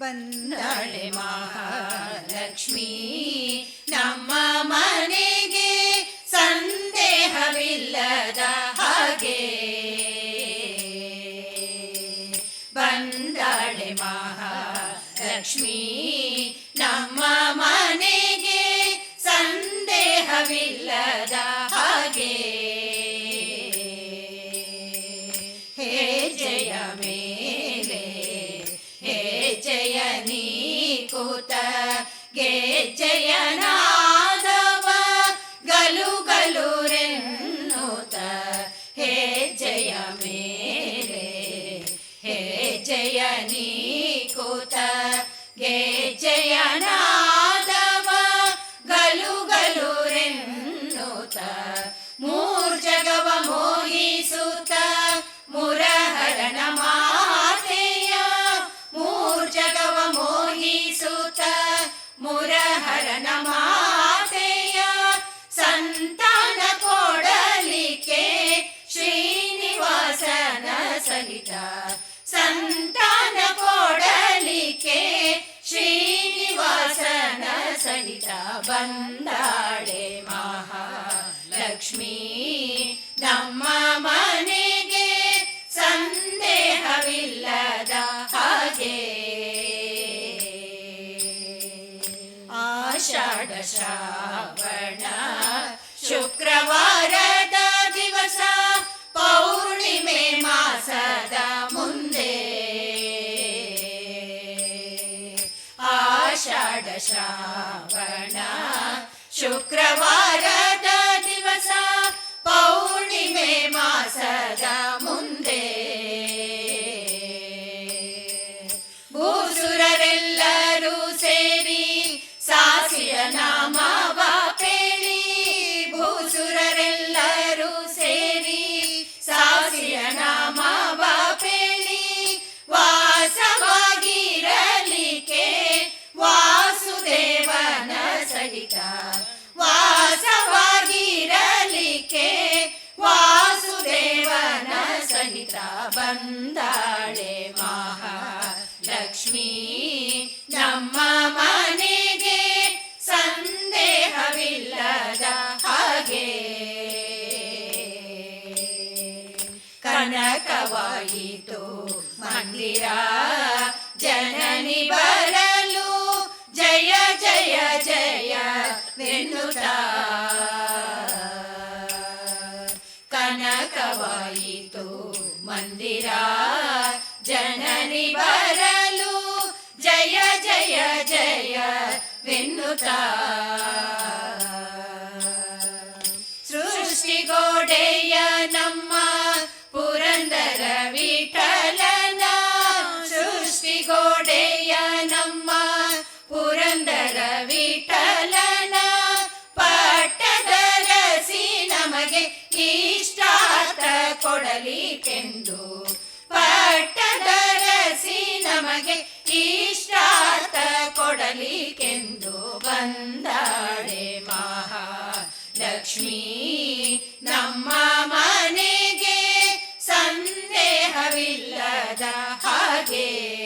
ಬಂದಾಳೆ ಮಹಾಲಕ್ಷ್ಮೀ ನಮ್ಮ ಮನೆಗೆ ಸಂದೇಹವಿಲ್ಲದ ಹಾಗೆ. ಬಂದಾಳೆ ಮಹಾಲಕ್ಷ್ಮೀ ನಮ್ಮ ಮನೆಗೆ ಸಂದೇಹವಿಲ್ಲದ ಹಾಗೆ. ಹೆಜ್ಜೆಯ ಮೇಲೆ ಹೆಜ್ಜೆಯ ನೀಕೂತ ಗೆಜ್ಜೆಯ ನಾದವ ಗಲು ಗಲುರೆನ್ನುತ್ತ. ಹೆಜ್ಜೆಯ ಮೇಲೆ ಹೆಜ್ಜೆಯ ನೀಕೂತ ಗೆಜ್ಜೆಯ ನಾದವ ಗಲು ಗಲುರೆನ್ನುತ್ತ. ಮೂರ್ಜಗವ ಮೋಹಿಸುತ್ತ ಮುರಹರನ ಮಾತೆಯ ಮೂರ್ಜಗವ ಮೋಹಿಸುತ್ತ ಮುರಹರನ ಮಾತೆಯ ಸಂತಾನ ಕೊಡಲಿಕ್ಕೆ ಶ್ರೀನಿವಾಸನ ಸಹಿತ. ಸಂತಾನ ಕೊಡಲಿಕ್ಕೆ ಶ್ರೀನಿವಾಸನ ಸಹಿತ ಬಂದಾಳೆ ಮಹಾಲಕ್ಷ್ಮೀ ನಮ್ಮ ಮನೆಗೆ ಸಂದೇಹವಿಲ್ಲದ ಹಾಗೆ. ಆಷಾಢ ಶ್ರಾವಣ ಶುಕ್ರವಾರದ ದಿವಸ ಪೌರ್ಣಿಮೆ ಮಾಸದ ಮುಂದೆ. ಆಷಾಢ ಶ್ರಾವಣ ಶುಕ್ರವಾರದ ದಿವಸ ಪೌರ್ಣಿಮೆ ಮಾಸದ ಮುಂದೆ. ಭೂಸುರರೆಲ್ಲರೂ ಸೇರಿ ಸಾಸಿಯ ನಾಮವ ಪೇಳಿ. ಭೂಸುರರೆಲ್ಲರೂ ಸೇರಿ ಸಾಸಿಯ ನಾಮವ ಪೇಳಿ. ವಾಸವಾಗಿರಲಿಕ್ಕೆ ವಾಸುದೇವನ ಸಹಿತ. ವಾಸವಾಗಿರಲಿಕ್ಕೆ ವಾಸುದೇವನ ಸಹಿತ ಬಂದಾಳೆ ಮಹಾಲಕ್ಷ್ಮೀ ನಮ್ಮ ಮನೆಗೆ ಸಂದೇಹವಿಲ್ಲದ ಹಾಗೆ. ಕನಕವಾಯಿತು ಮಂದಿರ ಜನನಿ ಬರಲು ಜಯ ಜಯ ಜಯ ವೆನ್ನುತ್ತ. ಕನಕವಾಯಿತು ಮಂದಿರ ಜನನಿ ಬರಲು ಜಯ ಜಯ ಜಯ ವೆನ್ನುತ್ತ. ಸೃಷ್ಟಿಗೋಡೆಯ ನಮ್ಮ ಪುರಂದರ ವಿಠಲನ. ಸೃಷ್ಟಿಗೋಡೆಯ ನಮ್ಮ ಪುರಂದರ ವಿಠಲನ ಪಟ್ಟದರಸಿ ನಮಗೆ ಇಷ್ಟಾರ್ಥ ಕೊಡಲಿಕ್ಕೆಂದು. ಪಟ್ಟದರಸಿ ನಮಗೆ ಇಷ್ಟಾರ್ಥ ಕೊಡಲಿಕ್ಕೆಂದು ಬಂದಾಳೆ ಮಹಾಲಕ್ಷ್ಮೀ ನಮ್ಮ ಮನೆಗೆ ಸಂದೇಹವಿಲ್ಲದ ಹಾಗೆ.